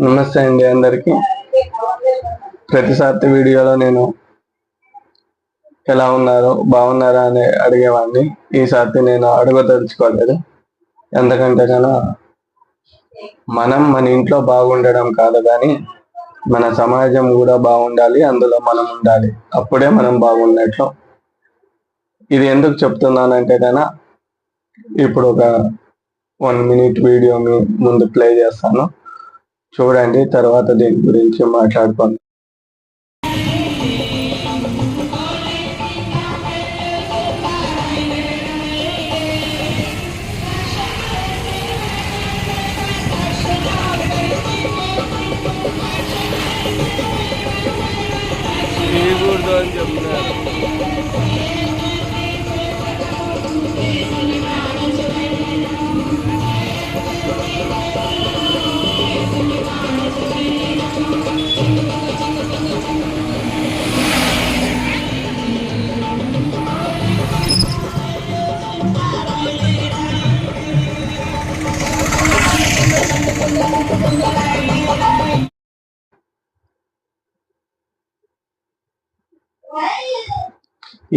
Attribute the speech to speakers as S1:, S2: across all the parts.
S1: నమస్తే అండి అందరికి. ప్రతిసారి వీడియోలో నేను ఎలా ఉన్నారు బాగున్నారా అని అడిగేవాడిని. ఈసారి నేను అడగదలుచుకోలేదు. ఎందుకంటే కన్నా మనం మన ఇంట్లో బాగుండడం కాదు కానీ మన సమాజం కూడా బాగుండాలి, అందులో మనం ఉండాలి. అప్పుడే మనం బాగున్నట్లు. ఇది ఎందుకు చెప్తున్నానంటే కన్నా ఇప్పుడు ఒక 1 minute వీడియో ముందు ప్లే చేస్తాను, చూడండి. తర్వాత దీని గురించి మాట్లాడుకోండి.
S2: అని చెప్తున్నారు.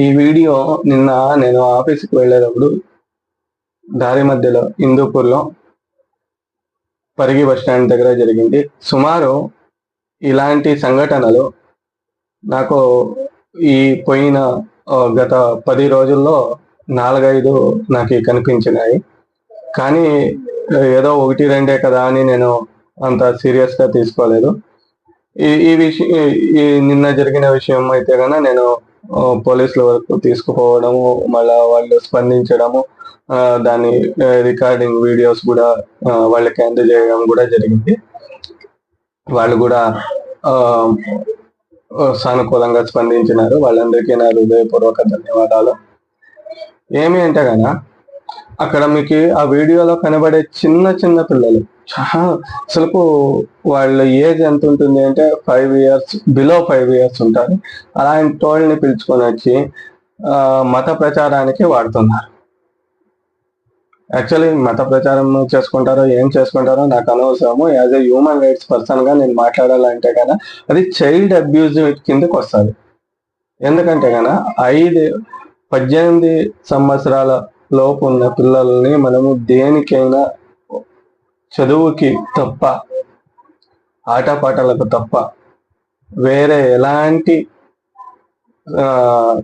S1: ఈ వీడియో నిన్న నేను ఆఫీస్కి వెళ్ళేటప్పుడు దారి మధ్యలో హిందూపూర్లో పరిగి బస్టాండ్ దగ్గర జరిగింది. సుమారు ఇలాంటి సంఘటనలు నాకు ఈ పోయిన గత 10 రోజుల్లో 4-5 నాకు కనిపించినాయి. కానీ ఏదో 1-2 కదా అని నేను అంత సీరియస్గా తీసుకోలేదు. ఈ విషయం నిన్న జరిగిన విషయం అయితే కన్నా నేను పోలీసుల వరకు తీసుకుపోవడము, మళ్ళా వాళ్ళు స్పందించడము, దాని రికార్డింగ్ వీడియోస్ కూడా వాళ్ళకి అందజేయడం కూడా జరిగింది. వాళ్ళు కూడా సానుకూలంగా స్పందించినారు. వాళ్ళందరికీ నా హృదయపూర్వక ధన్యవాదాలు. ఏమి అంటే కన్నా అక్కడ మీకు ఆ వీడియోలో కనబడే చిన్న చిన్న పిల్లలు అసలు వాళ్ళ ఏజ్ ఎంత ఉంటుంది అంటే 5 years, బిలో 5 years ఉంటారు. అలాంటి వాళ్ళని పిలుచుకొని వచ్చి మత ప్రచారానికి వాడుతున్నారు. యాక్చువల్లీ మత ప్రచారం చేసుకుంటారో ఏం చేసుకుంటారో నాకు అనవసరము. యాజ్ ఎ హ్యూమన్ రైట్స్ పర్సన్గా నేను మాట్లాడాలంటే కన్నా అది చైల్డ్ అబ్యూజ్ కిందకి వస్తుంది. ఎందుకంటే కన్నా 18 సంవత్సరాల లోపు ఉన్న పిల్లల్ని మనము దేనికైనా, చదువుకి తప్ప, ఆటపాటలకు తప్ప వేరే ఎలాంటి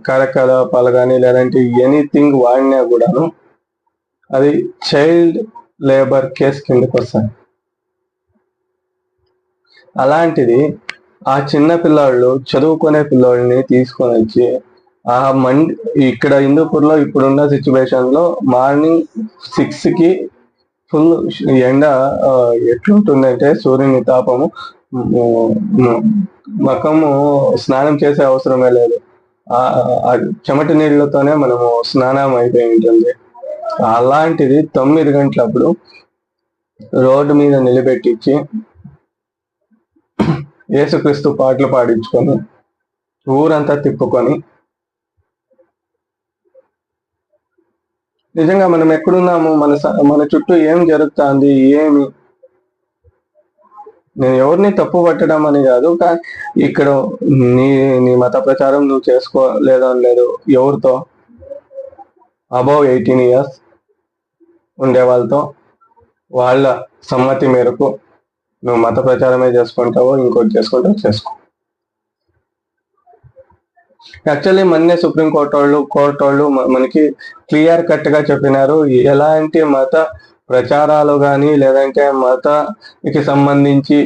S1: కార్యకలాపాలు కానీ లేదంటే ఎనీథింగ్ వాడినా కూడాను అది చైల్డ్ లేబర్ కేసు కిందకి వస్తాయి. అలాంటిది ఆ చిన్న పిల్లాళ్ళు, చదువుకునే పిల్లోళ్ళని తీసుకొని వచ్చి ఇక్కడ హిందూపూర్లో ఇప్పుడున్న సిచ్యువేషన్లో మార్నింగ్ 6కి ఫుల్ ఎండ ఎట్లుంటుందంటే సూర్యుని తాపము, మకము స్నానం చేసే అవసరమే లేదు. చెమటి నీళ్ళతోనే మనము స్నానం అయిపోయి ఉంటుంది. అలాంటిది 9 గంటలప్పుడు రోడ్డు మీద నిలబెట్టించి యేసుక్రీస్తు పాటలు పాడించుకొని ఊరంతా తిప్పుకొని, నిజంగా మనం ఎక్కడున్నాము, మన చుట్టూ ఏం జరుగుతుంది, ఏమి, నేను ఎవరిని తప్పు పట్టడం అని కాదు, కానీ ఇక్కడ నీ మత ప్రచారం నువ్వు చేసుకోలేదని లేదు. ఎవరితో అబౌవ్ 18 years ఉండే వాళ్ళతో వాళ్ళ సమ్మతి మేరకు నువ్వు మత ప్రచారమే చేసుకుంటావో ఇంకోటి చేసుకుంటావో చేసుకో. యాక్చువల్లీ మొన్నే సుప్రీంకోర్టు వాళ్ళు మనకి క్లియర్ కట్గా చెప్పినారు, ఎలాంటి మత ప్రచారాలు కానీ లేదంటే మతానికి సంబంధించి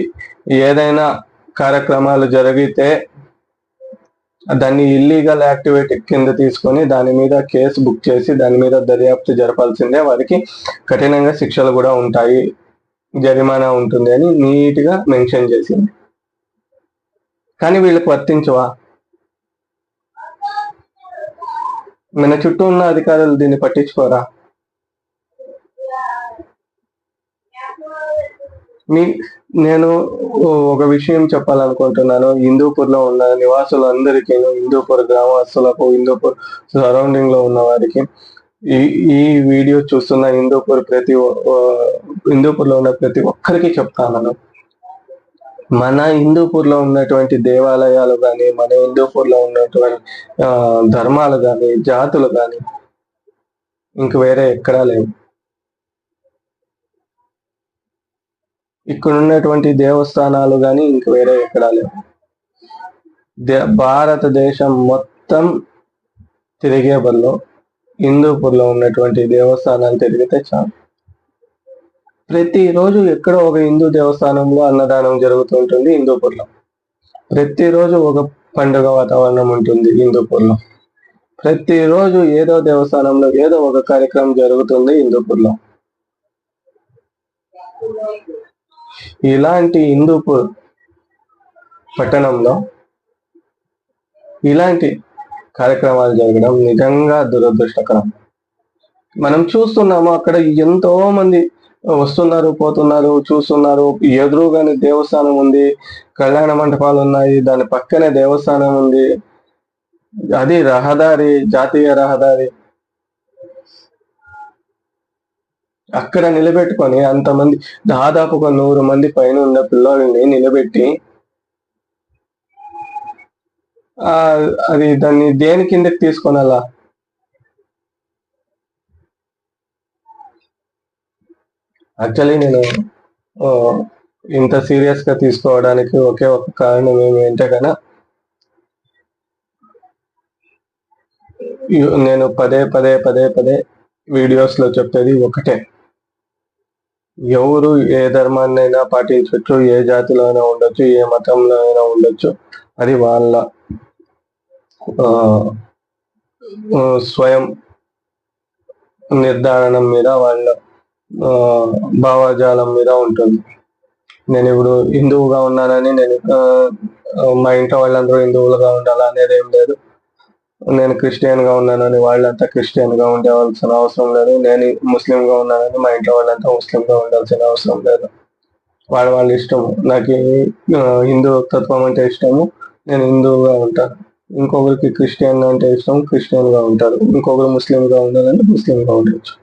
S1: ఏదైనా కార్యక్రమాలు జరిగితే దాన్ని ఇల్లీగల్ యాక్టివిటీ కింద తీసుకొని దాని మీద కేసు బుక్ చేసి దాని మీద దర్యాప్తు జరపాల్సిందే. వారికి కఠినంగా శిక్షలు కూడా ఉంటాయి, జరిమానా ఉంటుంది అని నీట్గా మెన్షన్ చేసింది. కానీ వీళ్ళకి వర్తించవా? మన చుట్టూ ఉన్న అధికారులు దీన్ని పట్టించుకోరా? నేను ఒక విషయం చెప్పాలనుకుంటున్నాను. హిందూపూర్లో ఉన్న నివాసులందరికీ, హిందూపూర్ గ్రామస్తులకు, హిందూపూర్ సరౌండింగ్ లో ఉన్న వారికి, ఈ వీడియో చూస్తున్న హిందూపూర్లో ఉన్న ప్రతి ఒక్కరికి చెప్తాను, మన హిందూపూర్లో ఉన్నటువంటి దేవాలయాలు కానీ, మన హిందూపూర్లో ఉన్నటువంటి ధర్మాలు కానీ, జాతులు కానీ ఇంక వేరే ఎక్కడా లేవు. ఇక్కడ ఉన్నటువంటి దేవస్థానాలు కానీ ఇంక వేరే ఎక్కడా లేవు. భారతదేశం మొత్తం తిరిగే బదులు హిందూపూర్లో ఉన్నటువంటి దేవస్థానాలు తిరిగితే చాలు. ప్రతిరోజు ఎక్కడో ఒక హిందూ దేవస్థానంలో అన్నదానం జరుగుతుంటుంది హిందూపూర్లో. ప్రతిరోజు ఒక పండుగ వాతావరణం ఉంటుంది హిందూపూర్లో. ప్రతిరోజు ఏదో దేవస్థానంలో ఏదో ఒక కార్యక్రమం జరుగుతుంది హిందూపూర్లో. ఇలాంటి హిందూపూర్ పట్టణంలో ఇలాంటి కార్యక్రమాలు జరగడం నిజంగా దురదృష్టకరం. మనం చూస్తున్నాము, అక్కడ ఎంతో మంది వస్తున్నారు, పోతున్నారు, చూస్తున్నారు. ఎదురుగానే దేవస్థానం ఉంది, కళ్యాణ మంటపాలు ఉన్నాయి, దాని పక్కనే దేవస్థానం ఉంది. అది రహదారి, జాతీయ రహదారి. అక్కడ నిలబెట్టుకొని అంతమంది, దాదాపు ఒక 100 మంది పైన ఉన్న పిల్లల్ని నిలబెట్టి అది దాన్ని దేని కిందకి తీసుకొనాలా? యాక్చువల్లీ నేను ఇంత సీరియస్ గా తీసుకోవడానికి ఒకే ఒక కారణం ఏమిటంటే కన్నా, నేను పదే పదే పదే పదే వీడియోస్ లో చెప్పేది ఒకటే. ఎవరు ఏ ధర్మాన్నైనా పాటించవచ్చు, ఏ జాతిలో అయినా ఉండొచ్చు, ఏ మతంలో అయినా ఉండొచ్చు. అది వాళ్ళ స్వయం నిర్ధారణ మీద, వాళ్ళ భావజాలం మీద ఉంటుంది. నేను ఇప్పుడు హిందువుగా ఉన్నానని నేను మా ఇంట్లో వాళ్ళందరూ హిందువులుగా ఉండాలా అనేది ఏం లేదు. నేను క్రిస్టియన్ గా ఉన్నానని వాళ్ళంతా క్రిస్టియన్ గా ఉండవలసిన అవసరం లేదు. నేను ముస్లిం గా ఉన్నానని మా ఇంట్లో వాళ్ళంతా ముస్లిం గా ఉండాల్సిన అవసరం లేదు. వాళ్ళ ఇష్టము. నాకు హిందూ తత్వం అంటే ఇష్టము, నేను హిందువుగా ఉంటాను. ఇంకొకరికి క్రిస్టియన్ అంటే ఇష్టం, క్రిస్టియన్ గా ఉంటారు. ఇంకొకరు ముస్లిం గా ఉండాలంటే ముస్లిం గా ఉండొచ్చు.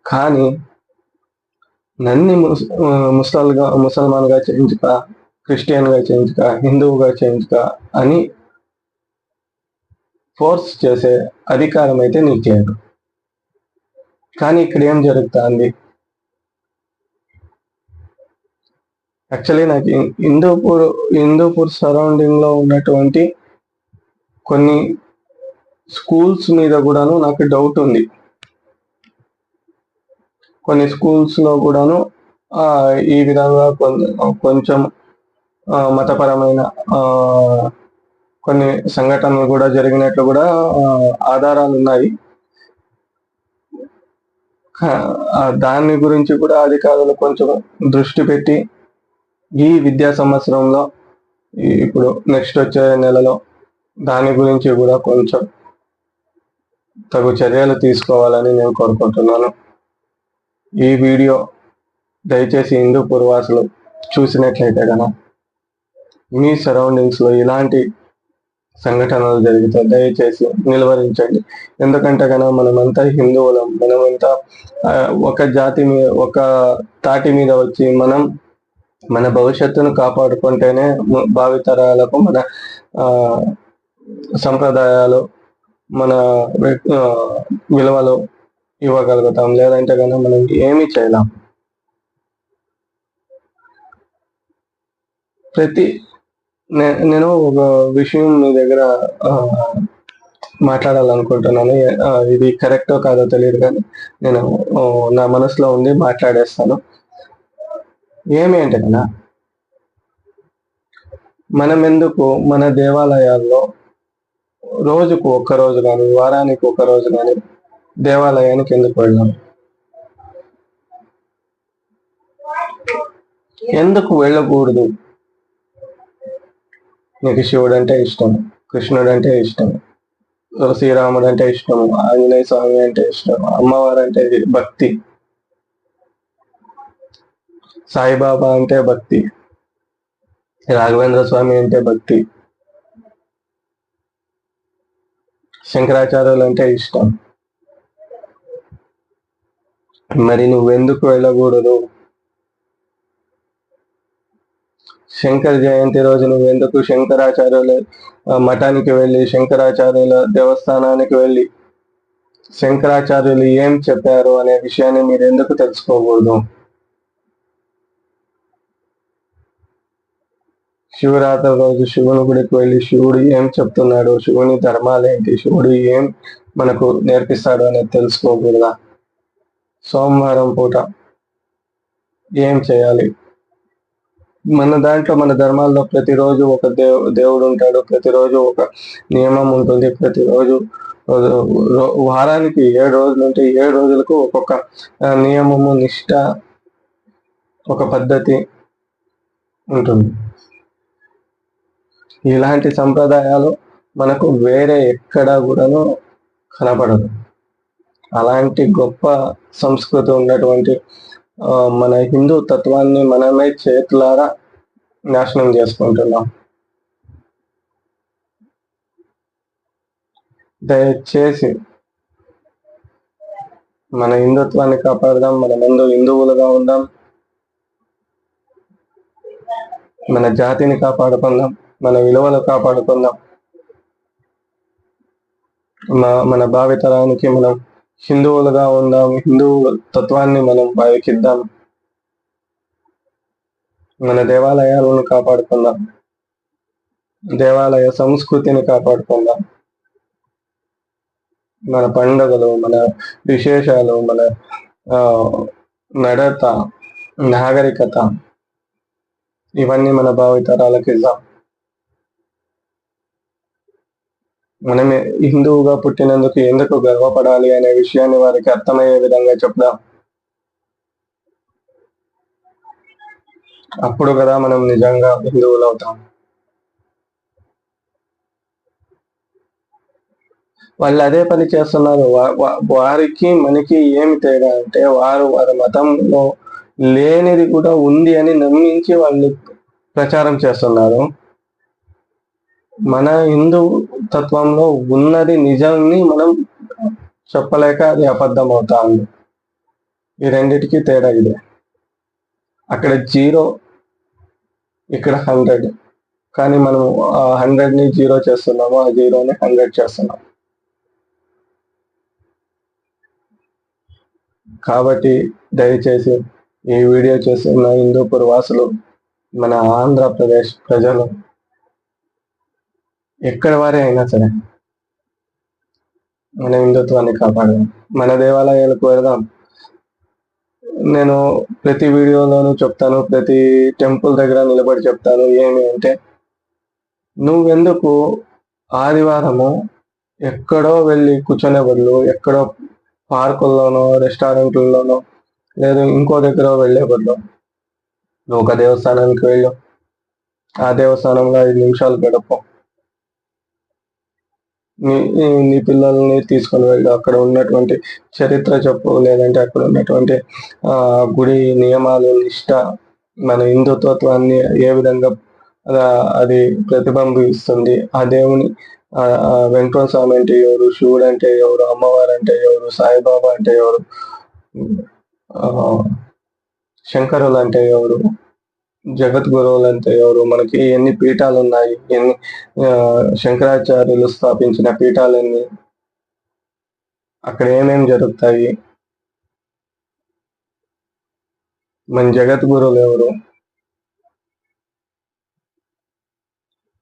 S1: కానీ నన్ను ముసల్మాన్ గా చేయించుక, క్రిస్టియన్ గా చేయించుక, హిందువుగా చేయించుక అని ఫోర్స్ చేసే అధికారం అయితే నీకు లేదు. కానీ ఇక్కడ ఏం జరుగుతుంది? యాక్చువల్లీ నాకు హిందూపూర్ సరౌండింగ్ లో ఉన్నటువంటి కొన్ని స్కూల్స్ మీద కూడాను నాకు డౌట్ ఉంది. కొన్ని స్కూల్స్ లో కూడాను ఈ విధంగా కొంచెం మతపరమైన కొన్ని సంఘటనలు కూడా జరిగినట్లు కూడా ఆధారాలు ఉన్నాయి. దాని గురించి కూడా అధికారులు కొంచెం దృష్టి పెట్టి ఈ విద్యా సంవత్సరంలో, ఇప్పుడు నెక్స్ట్ వచ్చే నెలలో దాని గురించి కూడా కొంచెం తగు చర్యలు తీసుకోవాలని నేను కోరుకుంటున్నాను. ఈ వీడియో దయచేసి హిందూపూర్ వాసులు చూసినట్లయితే కనుక మీ సరౌండింగ్స్ లో ఇలాంటి సంఘటనలు జరిగితే దయచేసి నిలువరించండి. ఎందుకంటే కనుక మనమంతా హిందువులం, మనమంతా ఒక జాతి మీద, ఒక తాటి మీద వచ్చి మనం మన భవిష్యత్తును కాపాడుకుంటేనే భావితరాలకు మన సంప్రదాయాలు, మన విలువలు ఇవ్వగలుగుతాం. లేదంటే కనుక మనం ఏమీ చేయలేం. నేను ఒక విషయం మీ దగ్గర మాట్లాడాలనుకుంటున్నాను. ఇది కరెక్టో కాదో తెలియదు, కానీ నేను నా మనసులో ఉంది, మాట్లాడేస్తాను. ఏమి అంటే కదా, మనం ఎందుకు మన దేవాలయాల్లో రోజుకు ఒక్కరోజు కానీ, వారానికి ఒక రోజు కానీ దేవాలయానికి ఎందుకు వెళ్ళాం? ఎందుకు వెళ్ళకూడదు? నీకు శివుడు అంటే ఇష్టం, కృష్ణుడు అంటే ఇష్టం, శ్రీరాముడు అంటే ఇష్టం, ఆంజనేయ స్వామి అంటే ఇష్టం, అమ్మవారు అంటే భక్తి, సాయిబాబా అంటే భక్తి, రాఘవేంద్ర స్వామి అంటే భక్తి, శంకరాచార్యులు అంటే ఇష్టం. మరి నువ్వెందుకు వెళ్ళకూడదు? శంకర జయంతి రోజు నువ్వు ఎందుకు శంకరాచార్యుల మఠానికి వెళ్ళి, శంకరాచార్యుల దేవస్థానానికి వెళ్ళి శంకరాచార్యులు ఏం చెప్పారు అనే విషయాన్ని మీరు ఎందుకు తెలుసుకోకూడదు? శివరాత్రి రోజు శివుని గుడికి వెళ్ళి శివుడు ఏం చెప్తున్నాడు, శివుని ధర్మాలేంటి, శివుడు ఏం మనకు నేర్పిస్తాడు అనేది తెలుసుకోకూడదా? సోమవారం పూట ఏం చేయాలి? మన దాంట్లో, మన ధర్మాల్లో ప్రతిరోజు ఒక దేవుడు ఉంటాడు, ప్రతిరోజు ఒక నియమం ఉంటుంది, ప్రతిరోజు వారానికి 7 రోజులు ఉంటే 7 రోజులకు ఒక్కొక్క నియమము, నిష్ట, ఒక పద్ధతి ఉంటుంది. ఇలాంటి సంప్రదాయాలు మనకు వేరే ఎక్కడా కూడాను కనపడదు. అలాంటి గొప్ప సంస్కృతి ఉన్నటువంటి మన హిందూ తత్వాన్ని మనమే చేతులారా నాశనం చేసుకుంటున్నాం. దయచేసి మన హిందుత్వాన్ని కాపాడదాం, మన ముందు హిందువులుగా ఉందాం, మన జాతిని కాపాడుకుందాం, మన విలువలు కాపాడుకుందాం. మన భావితరానికి మనం హిందువులుగా ఉందాం, హిందూ తత్వాన్ని మనం బతికిద్దాం, మన దేవాలయాలను కాపాడుకుందాం, దేవాలయ సంస్కృతిని కాపాడుకుందాం. మన పండుగలు, మన విశేషాలు, మన నడత, నాగరికత, ఇవన్నీ మన భావితరాలకు ఇద్దాం. మనమే హిందువుగా పుట్టినందుకు ఎందుకు గర్వపడాలి అనే విషయాన్ని వారికి అర్థమయ్యే విధంగా చెప్దాం. అప్పుడు కదా మనం నిజంగా హిందువులు అవుతాం. వాళ్ళు అదే పని చేస్తున్నారు. వారికి మనకి ఏమి తేడా అంటే, వారి మతంలో లేనిది కూడా ఉంది అని నమ్మించి వాళ్ళు ప్రచారం చేస్తున్నారు. మన హిందూ తత్వంలో ఉన్నది నిజాన్ని మనం చెప్పలేక అది అబద్ధం అవుతా ఉంది. ఈ రెండిటికి తేడా ఇదే. అక్కడ 0, ఇక్కడ 100. కానీ మనం ఆ 100ని 0 చేస్తున్నాము, ఆ 0ని 100 చేస్తున్నాం. కాబట్టి దయచేసి ఈ వీడియో చేస్తున్న హిందూపూర్ వాసులు, మన ఆంధ్రప్రదేశ్ ప్రజలు, ఎక్కడ వారే అయినా సరే మన హిందుత్వాన్ని కాపాడదాం, మన దేవాలయాలకు వెళదాం. నేను ప్రతి వీడియోలోనూ చెప్తాను, ప్రతి టెంపుల్ దగ్గర నిలబడి చెప్తాను. ఏమి అంటే, నువ్వెందుకు ఆదివారము ఎక్కడో వెళ్ళి కూర్చునే బదులు, ఎక్కడో పార్కుల్లోనో, రెస్టారెంట్లలోనో, లేదా ఇంకో దగ్గర వెళ్ళే బదులు నువ్వు ఒక దేవస్థానానికి వెళ్ళు, ఆ దేవస్థానంలో 5 నిమిషాలు గడపు, నీ పిల్లల్ని తీసుకొని వెళ్ళు, అక్కడ ఉన్నటువంటి చరిత్ర చెప్పు, లేదంటే అక్కడ ఉన్నటువంటి గుడి నియమాలు, నిష్ట, మన హిందుత్వాన్ని ఏ విధంగా అది ప్రతిబింబిస్తుంది, ఆ దేవుని వెంకటేశ్వర స్వామి అంటే ఎవరు, శివుడు అంటే ఎవరు, అమ్మవారు అంటే ఎవరు, సాయిబాబా అంటే ఎవరు, శంకరులు అంటే ఎవరు, జగద్గురువులు అంటే ఎవరు, మనకి ఎన్ని పీఠాలు ఉన్నాయి, ఎన్ని శంకరాచార్యులు స్థాపించిన పీఠాలు ఎన్ని, అక్కడ ఏమేమి జరుగుతాయి, మన జగద్గురువులు ఎవరు,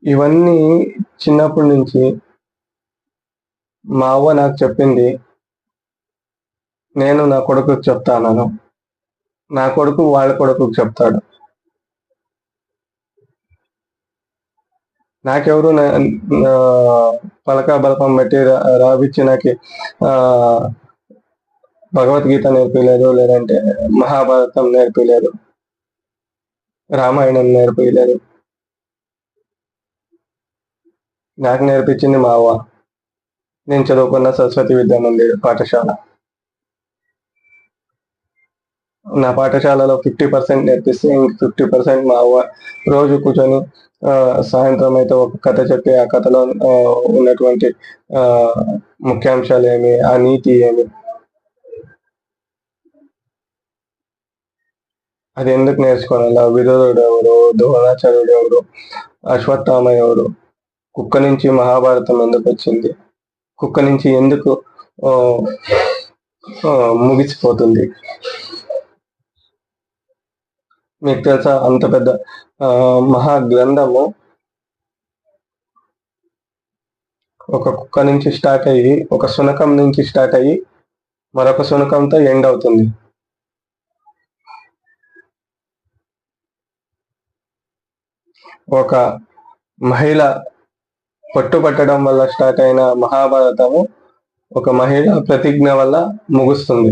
S1: ఇవన్నీ చిన్నప్పటి నుంచి మా అవ్వ నాకు చెప్పింది. నేను నా కొడుకుకి చెప్తాను, నా కొడుకు వాళ్ళ కొడుకుకి చెప్తాడు. నాకెవరు పలక బలపం బట్టి రావిచ్చి నాకు భగవద్గీత నేర్పిలేదు, లేదంటే మహాభారతం నేర్పిలేదు, రామాయణం నేర్పిలేదు. నాకు నేర్పించింది మా అవ్వ. నేను చదువుకున్న సరస్వతి విద్యా మందిర్ పాఠశాల. నా పాఠశాలలో 50% నేర్పిస్తే ఇంక 50% మా అవ్వ రోజు కూర్చొని సాయంత్రం అయితే ఒక కథ చెప్పి, ఆ కథలో ఉన్నటువంటి ముఖ్యాంశాలు ఏమి, ఆ నీతి ఏమి, అది ఎందుకు నేర్చుకోవాలా? విదురుడు ఎవరు, ద్రోణాచార్యుడు ఎవరు, అశ్వత్థామ ఎవరు, కుక్క నుంచి మహాభారతం ఎందుకు వచ్చింది, కుక్క నుంచి ఎందుకు ఆ, ముగిసిపోతుంది? మీకు తెలుసా? అంత పెద్ద మహా గ్రంథము ఒక కుక్క నుంచి స్టార్ట్ అయ్యి, ఒక శునకం నుంచి స్టార్ట్ అయ్యి మరొక శునకంతో ఎండ్ అవుతుంది. ఒక మహిళ పట్టుబట్టడం వల్ల స్టార్ట్ అయిన మహాభారతము ఒక మహిళ ప్రతిజ్ఞ వల్ల ముగుస్తుంది.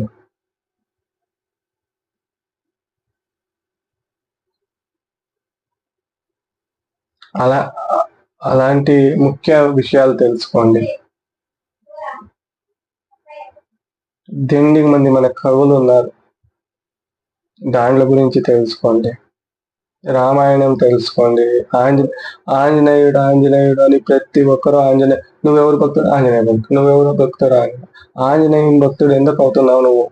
S1: అలా అలాంటి ముఖ్య విషయాలు తెలుసుకోండి. దిండికి మంది మన కవులు ఉన్నారు, దాంట్ల గురించి తెలుసుకోండి. రామాయణం తెలుసుకోండి. ఆంజనేయుడు ఆంజనేయుడు అని ప్రతి ఒక్కరూ నువ్వెవరు భక్తుడు? ఆంజనేయ భక్తుడు. నువ్వెవరు భక్తుడు? ఆంజనేయుని భక్తుడు ఎందుకు అవుతున్నావు నువ్వు?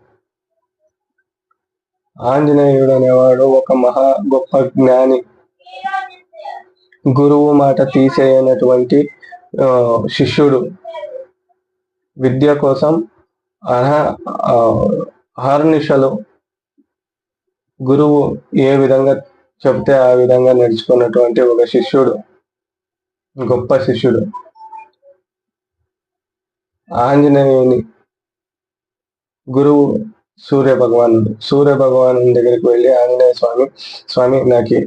S1: ఆంజనేయుడు అనేవాడు ఒక మహా గొప్ప జ్ఞాని, గురువు మాట తీసేయనటువంటి శిష్యుడు. విద్య కోసం అహర్నిశలు గురువు ఏ విధంగా చెప్తే ఆ విధంగా నడుచుకున్నటువంటి ఒక శిష్యుడు, గొప్ప శిష్యుడు. ఆంజనేయుని గురువు సూర్య భగవానుడు. సూర్య భగవాను దగ్గరికి వెళ్ళి ఆంజనేయ స్వామి నాకు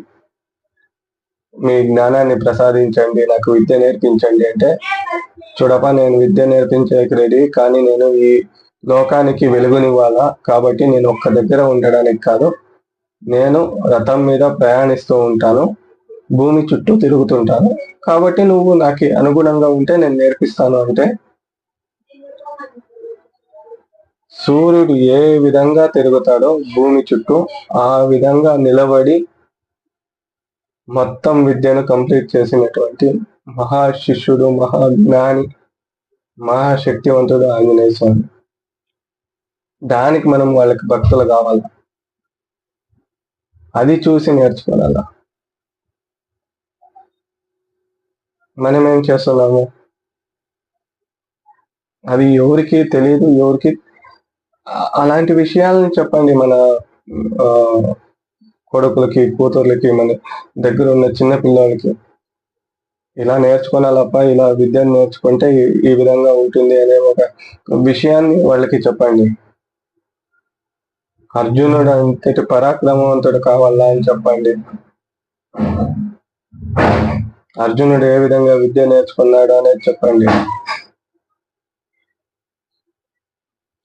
S1: మీ జ్ఞానాన్ని ప్రసాదించండి, నాకు విద్య నేర్పించండి అంటే, చూడపా, నేను విద్య నేర్పించేకి రెడీ, కానీ నేను ఈ లోకానికి వెలుగునివ్వాలా, కాబట్టి నేను ఒక్క దగ్గర ఉండడానికి కాదు, నేను రథం మీద ప్రయాణిస్తూ ఉంటాను, భూమి చుట్టూ తిరుగుతుంటాను, కాబట్టి నువ్వు నాకు అనుగుణంగా ఉంటే నేను నేర్పిస్తాను అంటే, సూర్యుడు ఏ విధంగా తిరుగుతాడో భూమి చుట్టూ ఆ విధంగా నిలబడి మొత్తం విద్యను కంప్లీట్ చేసినటువంటి మహాశిష్యుడు, మహాజ్ఞాని, మహాశక్తివంతుడు ఆంజనేయ స్వామి. దానికి మనం వాళ్ళకి భక్తులు కావాలి, అది చూసి నేర్చుకోవాలా. మనం ఏం చేస్తున్నాము? అది ఎవరికి తెలియదు, ఎవరికి అలాంటి విషయాలను చెప్పండి మన కొడుకులకి, కూతుర్లకి, మన దగ్గర ఉన్న చిన్న పిల్లలకి. ఇలా నేర్చుకోవాలప్ప, ఇలా విద్యను నేర్చుకుంటే ఈ విధంగా ఉంటుంది అనే ఒక విషయాన్ని వాళ్ళకి చెప్పండి. అర్జునుడు అంతటి పరాక్రమవంతుడు కావాలా అని చెప్పండి. అర్జునుడు ఏ విధంగా విద్య నేర్చుకున్నాడు అనేది చెప్పండి.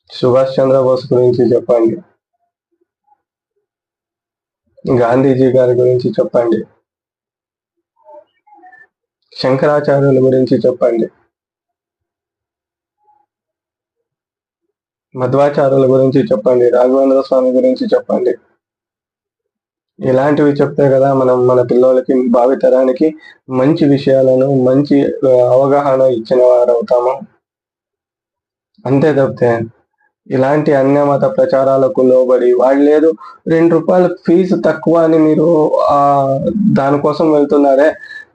S1: సుభాష్ చంద్రబోస్ గురించి చెప్పండి. గాంధీజీ గారి గురించి చెప్పండి. శంకరాచార్యుల గురించి చెప్పండి. మధ్వాచార్యుల గురించి చెప్పండి. రాఘవేంద్ర స్వామి గురించి చెప్పండి. ఇలాంటివి చెప్తే కదా మనం మన పిల్లలకి, భావితరానికి మంచి విషయాలను, మంచి అవగాహన ఇచ్చిన వారు అవుతాము. అంతే తప్పితే ఇలాంటి అన్యమత ప్రచారాలకు లోబడి, వాళ్ళు లేదు 2 రూపాయలు ఫీజు తక్కువ అని మీరు దానికోసం వెళ్తున్నారే,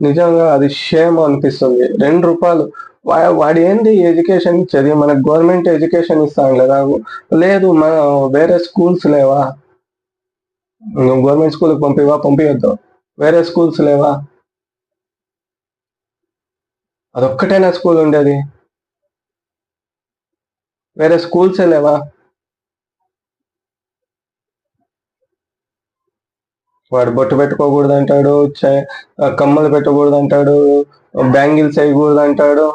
S1: నిజంగా అది షేమ్ అనిపిస్తుంది. 2 రూపాయలు వాడి ఏంది ఎడ్యుకేషన్ ఇచ్చేది? మనకు గవర్నమెంట్ ఎడ్యుకేషన్ ఇస్తాం కదా, లేదు మన వేరే స్కూల్స్ లేవా? గవర్నమెంట్ స్కూల్కి పంపించొద్దు, వేరే స్కూల్స్ లేవా? అదొక్కటైనా స్కూల్ ఉండేది, వేరే స్కూల్సే లేవా? వాడు బొట్టు పెట్టుకోకూడదు అంటాడు, కమ్మలు పెట్టకూడదు అంటాడు, బ్యాంగిల్స్ వేయకూడదు అంటాడు,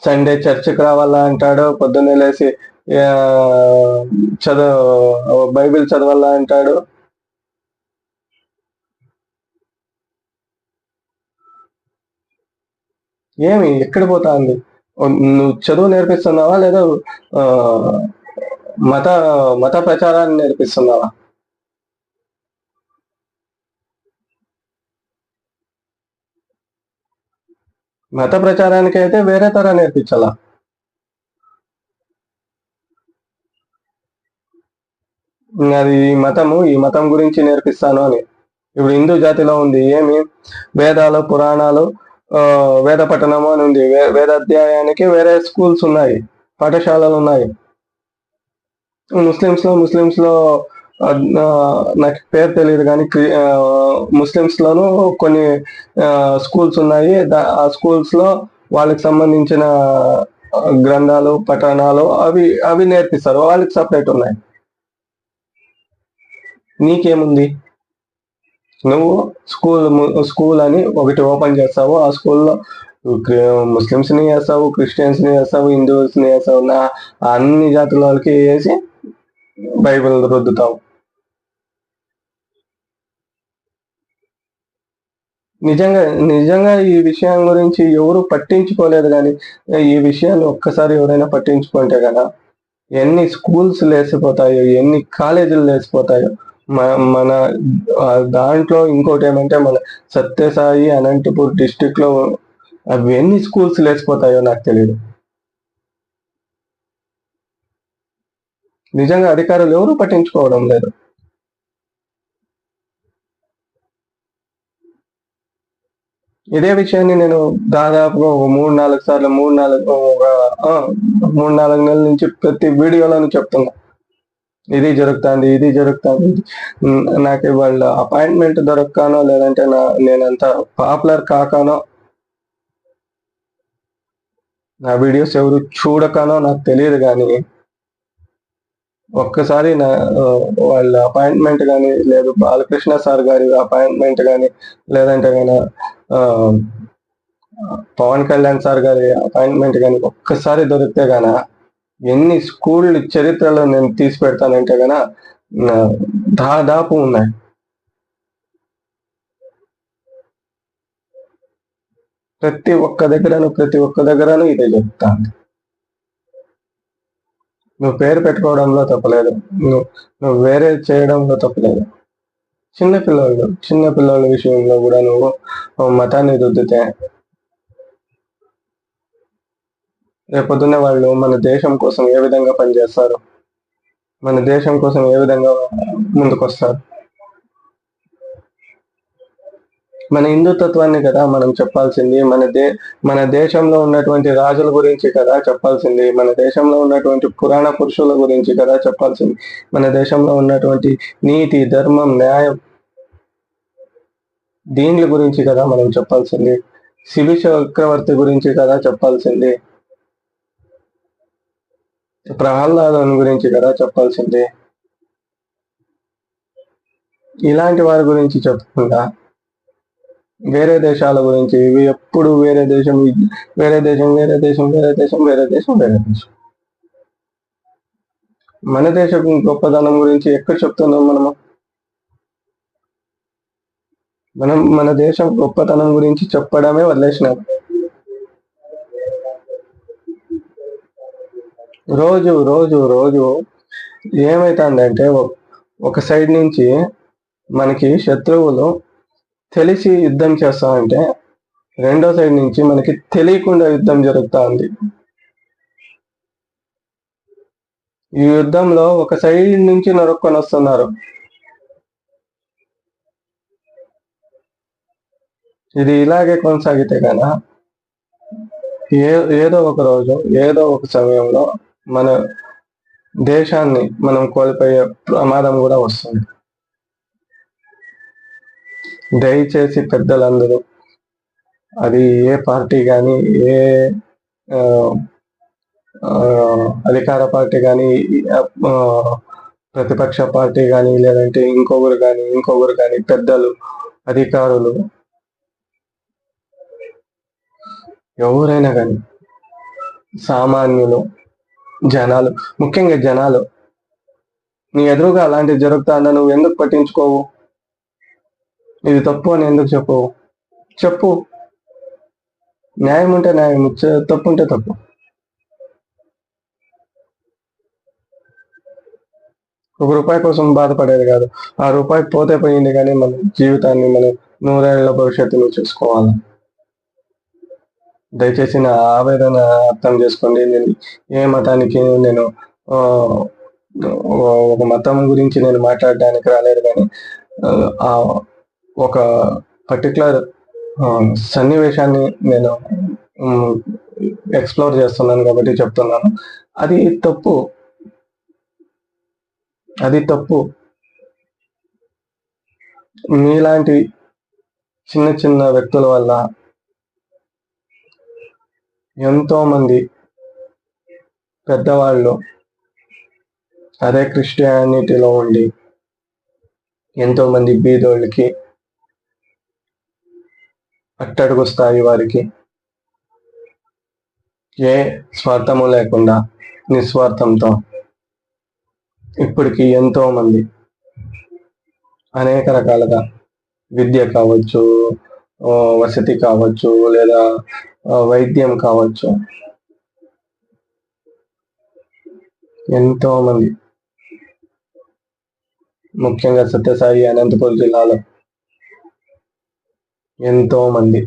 S1: సండే చర్చికి రావాలా అంటాడు, పొద్దున్నే లేచి బైబిల్ చదవాలా అంటాడు. ఏమి ఎక్కడ పోతా ఉంది? నువ్వు చదువు నేర్పిస్తున్నావా లేదా మత మత ప్రచారాన్ని నేర్పిస్తున్నావా? మత ప్రచారానికి అయితే వేరే తర నేర్పించాలా. అది ఈ మతం గురించి నేర్పిస్తాను అని. ఇప్పుడు హిందూ జాతిలో ఉంది ఏమి, వేదాలు పురాణాలు, వేద పఠనము అని ఉంది. వేదాధ్యాయానికి వేరే స్కూల్స్ ఉన్నాయి, పాఠశాలలు ఉన్నాయి. ముస్లిమ్స్ లో నాకు పేరు తెలియదు కానీ ముస్లిమ్స్ లోను కొన్ని స్కూల్స్ ఉన్నాయి. ఆ స్కూల్స్ లో వాళ్ళకి సంబంధించిన గ్రంథాలు పఠనాలు అవి అవి నేర్పిస్తారు, వాళ్ళకి సపరేట్ ఉన్నాయి. నీకేముంది? నువ్వు స్కూల్ అని ఒకటి ఓపెన్ చేస్తావు, ఆ స్కూల్లో ముస్లిమ్స్ ని వేస్తావు, క్రిస్టియన్స్ ని వేస్తావు, హిందూస్ ని వేస్తావు, అన్ని జాతుల వాళ్ళకి వేసి బైబిల్ రుద్దుతావు. నిజంగా ఈ విషయం గురించి ఎవరు పట్టించుకోలేదు, కానీ ఈ విషయాన్ని ఒక్కసారి ఎవరైనా పట్టించుకుంటే కదా ఎన్ని స్కూల్స్ లేసిపోతాయో, ఎన్ని కాలేజీలు లేసిపోతాయో. మన దాంట్లో ఇంకోటి ఏమంటే మన సత్యసాయి అనంతపూర్ డిస్టిక్ లో అవి ఎన్ని స్కూల్స్ లేసిపోతాయో నాకు తెలియదు. నిజంగా అధికారులు ఎవరు పట్టించుకోవడం లేదు. ఇదే విషయాన్ని నేను దాదాపుగా ఒక 3-4 సార్లు 3-4 నెలల నుంచి ప్రతి వీడియోలోనూ చెప్తున్నా, ఇది జరుగుతుంది. నాకు వాళ్ళ అపాయింట్మెంట్ దొరకనో, లేదంటే నేనంత పాపులర్ కాకనో, నా వీడియోస్ ఎవరు చూడకనో నాకు తెలియదు, కానీ ఒక్కసారి వాళ్ళ అపాయింట్మెంట్ కానీ, లేదు బాలకృష్ణ సార్ గారి అపాయింట్మెంట్ కానీ, లేదంటే కానీ పవన్ కళ్యాణ్ సార్ గారి అపాయింట్మెంట్ కానీ ఒక్కసారి దొరికితే గాన ఎన్ని స్కూల్ చరిత్రలో నేను తీసి పెడతానంటే గన దాదాపు ఉన్నాయి. ప్రతి ఒక్క దగ్గరను ఇదే చెప్తాను. నువ్వు పేరు పెట్టుకోవడంలో తప్పలేదు, నువ్వు వేరే చేయడంలో తప్పలేదు. చిన్నపిల్లల విషయంలో కూడా నువ్వు మతాన్ని రుద్దితే రేపొద్దునే వాళ్ళు మన దేశం కోసం ఏ విధంగా పనిచేస్తారు, మన దేశం కోసం ఏ విధంగా ముందుకొస్తారు? మన హిందుత్వాన్ని కదా మనం చెప్పాల్సింది, మన దేశంలో ఉన్నటువంటి రాజుల గురించి కదా చెప్పాల్సింది, మన దేశంలో ఉన్నటువంటి పురాణ పురుషుల గురించి కదా చెప్పాల్సింది, మన దేశంలో ఉన్నటువంటి నీతి ధర్మం న్యాయం దీనిల గురించి కదా మనం చెప్పాల్సింది, శిబి చక్రవర్తి గురించి కదా చెప్పాల్సింది, ప్రహ్లాదుని గురించి కదా చెప్పాల్సింది. ఇలాంటి వారి గురించి చెప్పకుండా వేరే దేశాల గురించి, ఇవి ఎప్పుడు వేరే దేశం. మన దేశం గొప్పదనం గురించి ఎక్కడ చెప్తున్నాం మన దేశం గొప్పతనం గురించి చెప్పడమే వదిలేసినాం. రోజు రోజు రోజు ఏమైతుందంటే ఒక సైడ్ నుంచి మనకి శత్రువులు తెలిసి యుద్ధం చేస్తామంటే, రెండో సైడ్ నుంచి మనకి తెలియకుండా యుద్ధం జరుగుతూ ఉంది. ఈ యుద్ధంలో ఒక సైడ్ నుంచి నరుక్కొని వస్తున్నారు. ఇది ఇలాగే కొనసాగితే కదా ఏదో ఒక రోజు ఏదో ఒక సమయంలో మన దేశాన్ని మనం కోల్పోయే ప్రమాదం కూడా వస్తుంది. దయచేసి పెద్దలందరూ, అది ఏ పార్టీ కానీ, ఏ అధికార పార్టీ కానీ, ప్రతిపక్ష పార్టీ కానీ, లేదంటే ఇంకొకరు కానీ, పెద్దలు, అధికారులు, ఎవరైనా కానీ, సామాన్యులు, జనాలు, ముఖ్యంగా జనాలు, నీ ఎదురుగా అలాంటివి జరుగుతుందా నువ్వు ఎందుకు పట్టించుకోవు? ఇది తప్పు అని ఎందుకు చెప్పు. న్యాయం ఉంటే న్యాయం, తప్పు ఉంటే తప్పు. ₹1 కోసం బాధపడేది కాదు, ఆ రూపాయి పోతే పోయింది, కానీ మన జీవితాన్ని, మన 100 ఏళ్ల భవిష్యత్తును చూసుకోవాలి. దయచేసి నా ఆవేదన అర్థం చేసుకోండి. నేను ఏ మతానికి నేను ఒక మతం గురించి నేను మాట్లాడడానికి రాలేదు, కానీ ఆ ఒక పర్టికులర్ సన్నివేశాన్ని నేను ఎక్స్ప్లోర్ చేస్తున్నాను కాబట్టి చెప్తున్నాను. అది తప్పు, అది తప్పు. మీలాంటి చిన్న చిన్న వ్యక్తుల వల్ల ఎంతో మంది పెద్దవాళ్ళు అదే క్రిస్టియానిటీలో ఉండి ఎంతో మంది బీదోళ్ళకి, అట్టడుగు స్థాయి వారికి ఏ స్వార్థము లేకుండా నిస్వార్థంతో ఇప్పటికి ఎంతో మంది అనేక రకాలుగా విద్య కావచ్చు, వసతి కావచ్చు, లేదా వైద్యం కావచ్చు, ఎంతో మంది ముఖ్యంగా సత్యసాయి అనంతపురం జిల్లాలో ఎంతో మంది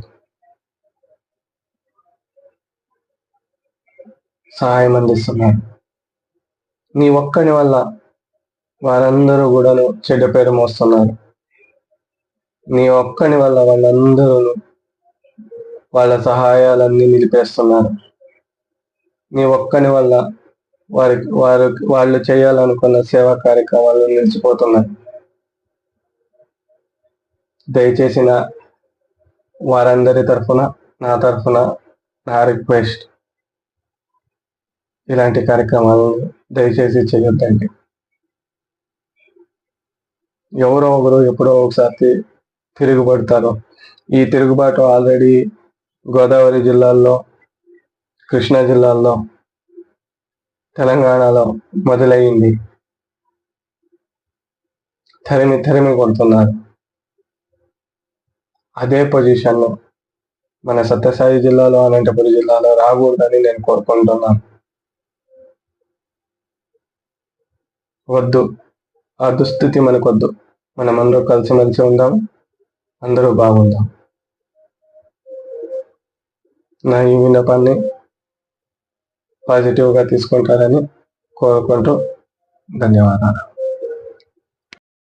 S1: సహాయం అందిస్తున్నారు. నీ ఒక్కని వల్ల వారందరూ కూడాను చెడ్డ పేరు మోస్తున్నారు. నీ ఒక్కని వల్ల వాళ్ళందరూ వాళ్ళ సహాయాలన్నీ నిలిపేస్తున్నారు. నీ ఒక్కని వల్ల వాళ్ళు చేయాలనుకున్న సేవా కార్యక్రమాలు నిలిచిపోతున్నాయి. దయచేసి వారందరి తరఫున, నా తరఫున నా రిక్వెస్ట్, ఇలాంటి కార్యక్రమాలు దయచేసి చేయొద్దండి. ఎవరో ఒకరు ఎప్పుడో ఒకసారి తిరుగుబడతారు. ఈ తిరుగుబాటు ఆల్రెడీ గోదావరి జిల్లాల్లో, కృష్ణా జిల్లాల్లో, తెలంగాణలో మొదలయ్యింది. తరిమి కొడుతున్నారు. అదే పొజిషన్లో మన సత్యసాయి జిల్లాలో, అనంతపురం జిల్లాలో రాకూడదని నేను కోరుకుంటున్నాను. వద్దు, ఆ దుస్థితి మనకొద్దు. మనమందరూ కలిసిమెలిసి ఉందాం, అందరూ బాగుందాం. నా ఈ విన్నపాన్ని పాజిటివ్గా తీసుకుంటారని కోరుకుంటూ ధన్యవాదాలు.